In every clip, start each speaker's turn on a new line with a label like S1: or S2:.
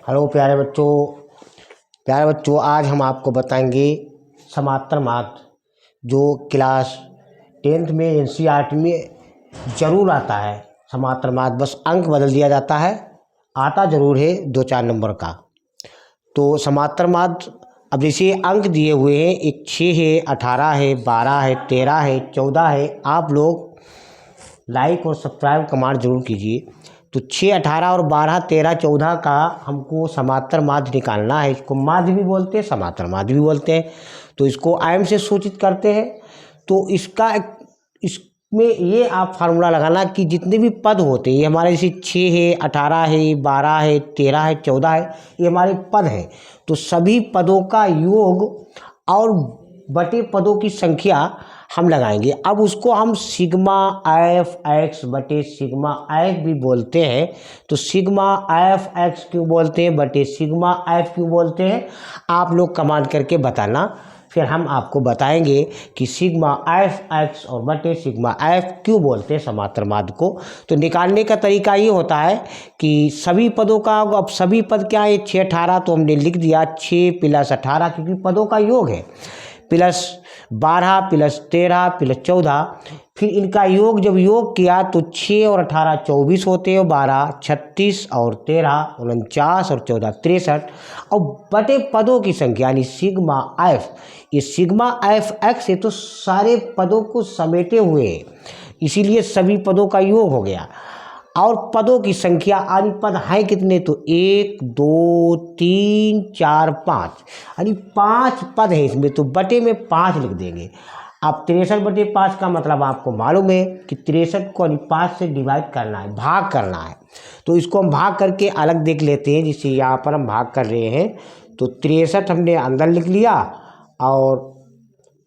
S1: Hello प्यारे बच्चों आज हम आपको बताएंगे समांतर माध्य जो क्लास 10th में एनसीईआरटी में ज़रूर आता है। समांतर माध्य बस अंक बदल दिया जाता है, आता ज़रूर है 2-4 नंबर का। तो समांतर माध्य अब जैसे अंक दिए हुए हैं, एक 6 है, 18 है, 12 है, 13 है, 14 है। आप लोग लाइक और सब्सक्राइब कमांड जरूर कीजिए। तो 6, 18 और 12, 13, 14 का हमको समांतर माध्य निकालना है। इसको माध्य भी बोलते हैं, समांतर माध्य भी बोलते हैं। तो इसको आयम से सूचित करते हैं। तो इसमें ये आप फार्मूला लगाना कि जितने भी पद होते हैं, ये हमारे जैसे 6 है, 18 है, 12 है, 13 है, 14 है, ये हमारे पद हैं। तो सभी पदों का योग और बटे पदों की संख्या हम लगाएंगे। अब उसको हम सिग्मा एफ एक्स बटे सिग्मा एफ भी बोलते हैं। तो सिग्मा एफ एक्स क्यों बोलते हैं बटे सिग्मा एफ क्यों बोलते हैं, आप लोग कमांड करके बताना। फिर हम आपको बताएंगे कि सिग्मा एफ एक्स और बटे सिग्मा एफ क्यों बोलते हैं समांतर माध्य को। तो निकालने का तरीका ये होता है कि सभी पदों का, अब सभी पद क्या है, 6, 18, तो हमने लिख दिया 6 + 18 क्योंकि पदों का योग है, प्लस 12 + 13 + 14। फिर इनका योग जब योग किया तो 6 और 18 24 होते हैं, 12 36 और 13 49 और 14 63। और बटे पदों की संख्या यानी सिग्मा एफ, ये सिग्मा एफ एक्स है तो सारे पदों को समेटे हुए है, इसीलिए सभी पदों का योग हो गया। और पदों की संख्या यानी पद हैं कितने, तो 1 2 3 4 5 यानी 5 पद हैं इसमें, तो बटे में 5 लिख देंगे। अब 63/5 का मतलब आपको मालूम है कि 63 को 5 से डिवाइड करना है, भाग करना है। तो इसको हम भाग करके अलग देख लेते हैं। जिससे यहाँ पर हम भाग कर रहे हैं तो 63 हमने अंदर लिख लिया और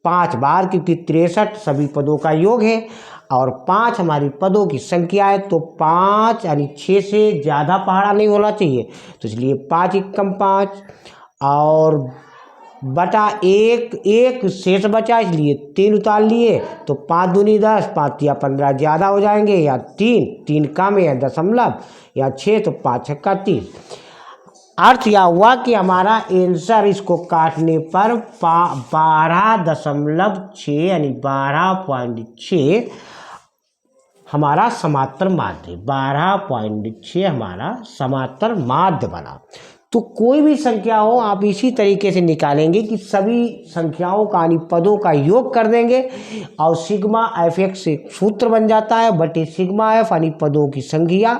S1: 5 बार, क्योंकि 63 सभी पदों का योग है और 5 हमारी पदों की संख्या है। तो 5 यानी 6 से ज़्यादा पहाड़ा नहीं होना चाहिए, तो इसलिए 5 × 5 और बटा 1 शेष बचा, इसलिए 3 उतार लिए। तो 5 दूनी 10, 5 या 15 ज़्यादा हो जाएंगे, या 3 कम है, या दशमलव, या 6, तो 5 × 30। अर्थ यह हुआ कि हमारा आंसर इसको काटने पर 12.6 यानी 12.6 हमारा समांतर माध्य, 12.6 हमारा समांतर माध्य बना। तो कोई भी संख्या हो आप इसी तरीके से निकालेंगे कि सभी संख्याओं का यानी पदों का योग कर देंगे और सिग्मा एफ एक्स से सूत्र बन जाता है बटे सिग्मा एफ यानी पदों की संख्या।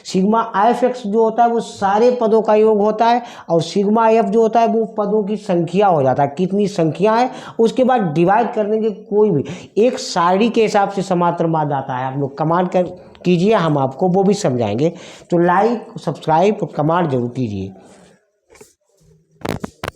S1: सिग्मा एफ एक्स जो होता है वो सारे पदों का योग होता है और सिग्मा एफ जो होता है वो पदों की संख्या हो जाता है, कितनी संख्या है उसके बाद डिवाइड कर देंगे। कोई भी एक सारणी के हिसाब से समांतर माध्य आता है, आप लोग कमांड कीजिए, हम आपको वो भी समझाएंगे। तो लाइक सब्सक्राइब और कमांड जरूर कीजिए।